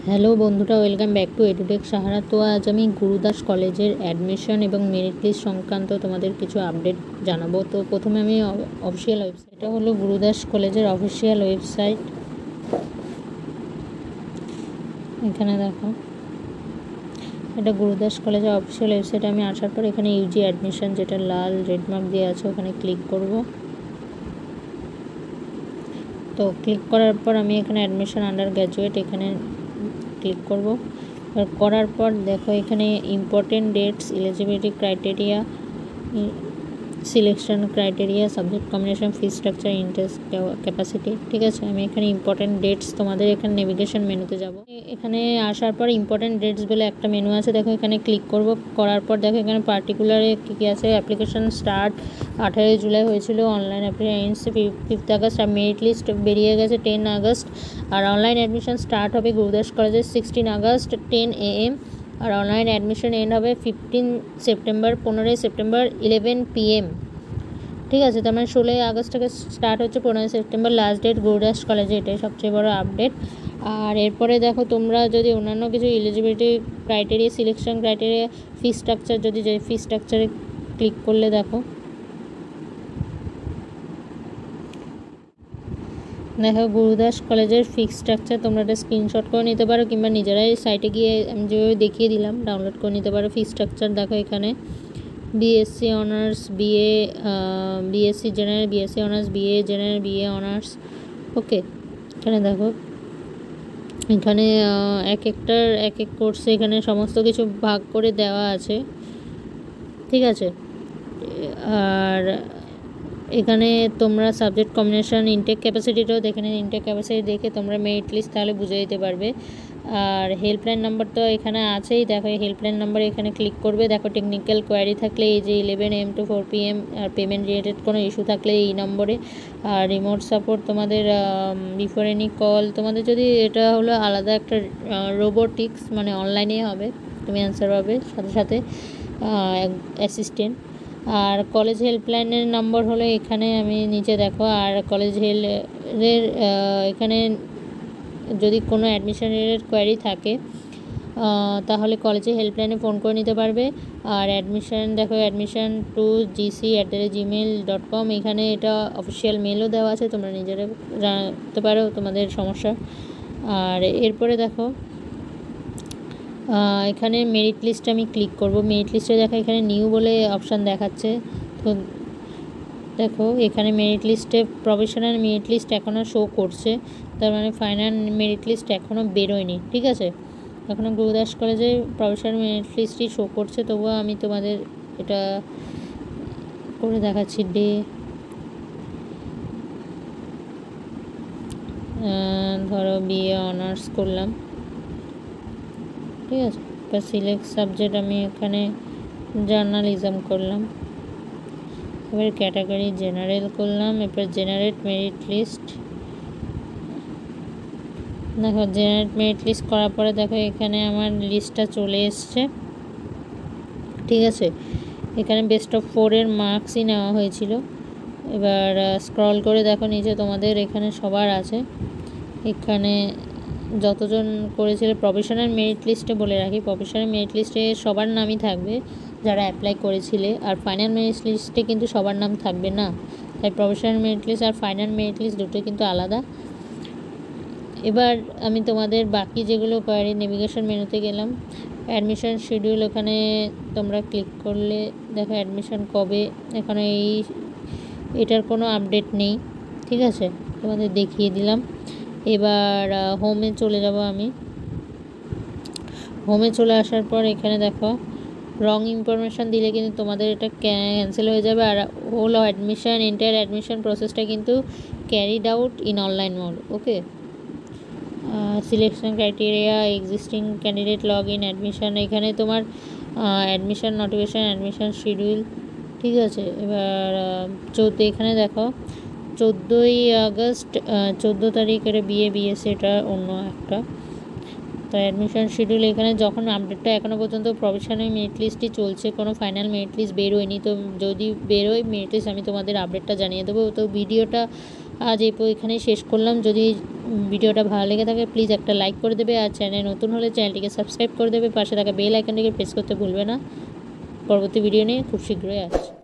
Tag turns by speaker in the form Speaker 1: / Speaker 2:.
Speaker 1: Hello বন্ধুরা, welcome back to Edutech Sahara. তো আজ আমি গুরুদাস কলেজের অ্যাডমিশন এবং মেরিট লিস্ট সংক্রান্ত তোমাদের কিছু আপডেট জানাবো। তো প্রথমে আমি অফিসিয়াল ওয়েবসাইট, এটা হলো গুরুদাস কলেজের অফিসিয়াল ওয়েবসাইট। এখানে দেখো, এটা গুরুদাস কলেজের অফিসিয়াল ওয়েবসাইট। আমি আসার পর এখানে ইউজি অ্যাডমিশন, যেটা লাল রেড মার্ক দিয়ে আছে, ওখানে ক্লিক করব। তো ক্লিক করার পর আমি এখানে অ্যাডমিশন আন্ডার গ্র্যাজুয়েট এখানে ক্লিক করব। করার পর দেখো এখানে important dates, eligibility criteria, selection criteria, subject combination, fee structure, interest, capacity. ঠিক আছে, আমি এখানে ইম্পর্টেন্ট ডেটস, তোমাদের এখানে নেভিগেশন মেনুতে যাব। এখানে আসার পর ইম্পর্টেন্ট ডেটস বলে একটা মেনু আছে, দেখো এখানে ক্লিক করব। করার পর দেখো এখানে পার্টিকুলারে কী কী আছে। অ্যাপ্লিকেশন স্টার্ট 18 জুলাই হয়েছিল, অনলাইন অ্যাপ্লিকেশন 5 আগস্ট, আর মেরিট লিস্ট বেরিয়ে গেছে 10 আগস্ট। আর অনলাইন অ্যাডমিশন স্টার্ট হবে গুরুদাস কলেজের 16 আগস্ট 10 AM, আর অনলাইন অ্যাডমিশন এন্ড হবে 15 সেপ্টেম্বর 15 সেপ্টেম্বর 11 PM। ঠিক আছে, তার মানে 16 আগস্ট থেকে স্টার্ট হচ্ছে, 15 সেপ্টেম্বর লাস্ট ডেট গুরুদাস কলেজে। এটাই সবচেয়ে বড় আপডেট। আর এরপরে দেখো, তোমরা যদি অন্যান্য কিছু eligibility criteria, selection criteria, fee structure, যদি যে ফি স্ট্রাকচারে ক্লিক করলে দেখো গুরুদাস কলেজের ফিক্স স্ট্রাকচার, তোমরা একটা স্ক্রিনশট করে নিতে পারো, কিংবা নিজেরাই সাইটে গিয়ে আমি যেভাবে দেখিয়ে দিলাম ডাউনলোড করে নিতে পারো। ফিক্স স্ট্রাকচার দেখো এখানে BSc honours, BSc general, BSc honours, BA general, BA honours. Okay, এখানে দেখো এখানে এক এক কোর্সে এখানে সমস্ত কিছু ভাগ করে দেওয়া আছে। ঠিক আছে, আর এখানে তোমরা সাবজেক্ট কম্বিনেশন, ইনটেক ক্যাপাসিটিটাও দেখে নিন। ইনটেক ক্যাপাসিটি দেখে তোমরা মেরিট লিস্ট তাহলে বুঝে দিতে পারবে। আর হেল্পলাইন নাম্বার তো এখানে আছেই, দেখো এই হেল্পলাইন নাম্বার এখানে ক্লিক করবে। দেখো টেকনিক্যাল কোয়ারি থাকলে এই যে 11 AM to 4 PM, আর পেমেন্ট রিলেটেড কোনো ইস্যু থাকলে এই নম্বরে। আর রিমোট সাপোর্ট তোমাদের বিফোর এনি কল, তোমাদের যদি এটা হলো আলাদা একটা রোবোটিক্স, মানে অনলাইনে হবে, তুমি অ্যান্সার পাবে সাথে সাথে অ্যাসিস্ট্যান্ট। আর কলেজ হেল্পলাইনের নম্বর হলো এখানে, আমি নিচে দেখো। আর কলেজ হেল্পের এখানে যদি কোনো অ্যাডমিশন রিলেটেড কোয়ারি থাকে তাহলে কলেজে হেল্পলাইনে ফোন করে নিতে পারবে। আর অ্যাডমিশন দেখো, admission2gc@gmail.com, এখানে এটা অফিসিয়াল মেলও দেওয়া আছে, তোমরা নিজেরা জানাতে পারো তোমাদের সমস্যা। আর এরপরে দেখো এখানে মেরিট লিস্টে আমি ক্লিক করব। মেরিট লিস্টে দেখো এখানে নিউ বলে অপশান দেখাচ্ছে। তো দেখো এখানে মেরিট লিস্টে প্রফেশনাল মেরিট লিস্ট এখনও শো করছে, তার মানে ফাইনাল মেরিট লিস্ট এখনও বেরোয়নি। ঠিক আছে, এখনও গুরুদাস কলেজে প্রফেশনাল মেরিট লিস্টই শো করছে, তবুও আমি তোমাদের এটা করে দেখাচ্ছি। ধরো বিএ অনার্স করলাম, ঠিক আছে। এবার সিলেক্ট সাবজেক্ট আমি এখানে জার্নালিজম করলাম, এবার ক্যাটাগরি জেনারেল করলাম। এরপর জেনারেট মেরিট লিস্ট, দেখো জেনারেট মেরিট লিস্ট করার পরে দেখো এখানে আমার লিস্টটা চলে এসছে। ঠিক আছে, এখানে বেস্ট অফ 4 মার্কসই নেওয়া হয়েছিল। এবার স্ক্রল করে দেখো নিচে তোমাদের এখানে সবার আছে। এখানে যতজন করেছিল প্রফেশনাল মেরিট লিস্টে, বলে রাখি প্রফেশনাল মেরিট লিস্টে সবার নামই থাকবে যারা অ্যাপ্লাই করেছিলে, আর ফাইনাল মেরিট লিস্টে কিন্তু সবার নাম থাকবে না। তাই প্রফেশনাল মেরিট লিস্ট আর ফাইনাল মেরিট লিস্ট দুটো কিন্তু আলাদা। এবার আমি তোমাদের বাকি যেগুলো কোয়ারি, নেভিগেশন মেনুতে গেলাম, অ্যাডমিশন শিডিউল, ওখানে তোমরা ক্লিক করলে দেখো অ্যাডমিশন কবে, এখানে এটার কোনো আপডেট নেই। ঠিক আছে, তোমাদের দেখিয়ে দিলাম। এবার হোমে চলে যাব। আমি হোমে চলে আসার পর এখানে দেখো রং ইনফরমেশান দিলে কিন্তু তোমাদের এটা ক্যান্সেল হয়ে যাবে। আর হোল অ্যাডমিশন, এন্টায়ার অ্যাডমিশন প্রসেসটা কিন্তু carried out in online mode. Okay, selection criteria, existing candidate log in, admission, এখানে তোমার অ্যাডমিশন নোটিফিকেশান, অ্যাডমিশন শিডিউল। ঠিক আছে, এবার এখানে দেখো 14 আগস্ট 14 তারিখ এটা বিএসসি, এটা অন্য একটা। তো অ্যাডমিশন শিডিউল এখানে যখন আপডেটটা এখনও পর্যন্ত প্রফেশনাল মেরিট লিস্টই চলছে, কোনো ফাইনাল মেরিট লিস্ট বেরোয়নি। তো যদি বেরোয় মেরিট লিস্ট আমি তোমাদের আপডেটটা জানিয়ে দেবো। তো ভিডিওটা আজ এখানেই শেষ করলাম। যদি ভিডিওটা ভালো লেগে থাকে প্লিজ একটা লাইক করে দেবে, আর চ্যানেল নতুন হলে চ্যানেলটিকে সাবস্ক্রাইব করে দেবে, পাশে থাকা বেল আইকনটিকে প্রেস করতে ভুলবে না। পরবর্তী ভিডিও নিয়ে খুব শীঘ্রই আসছে।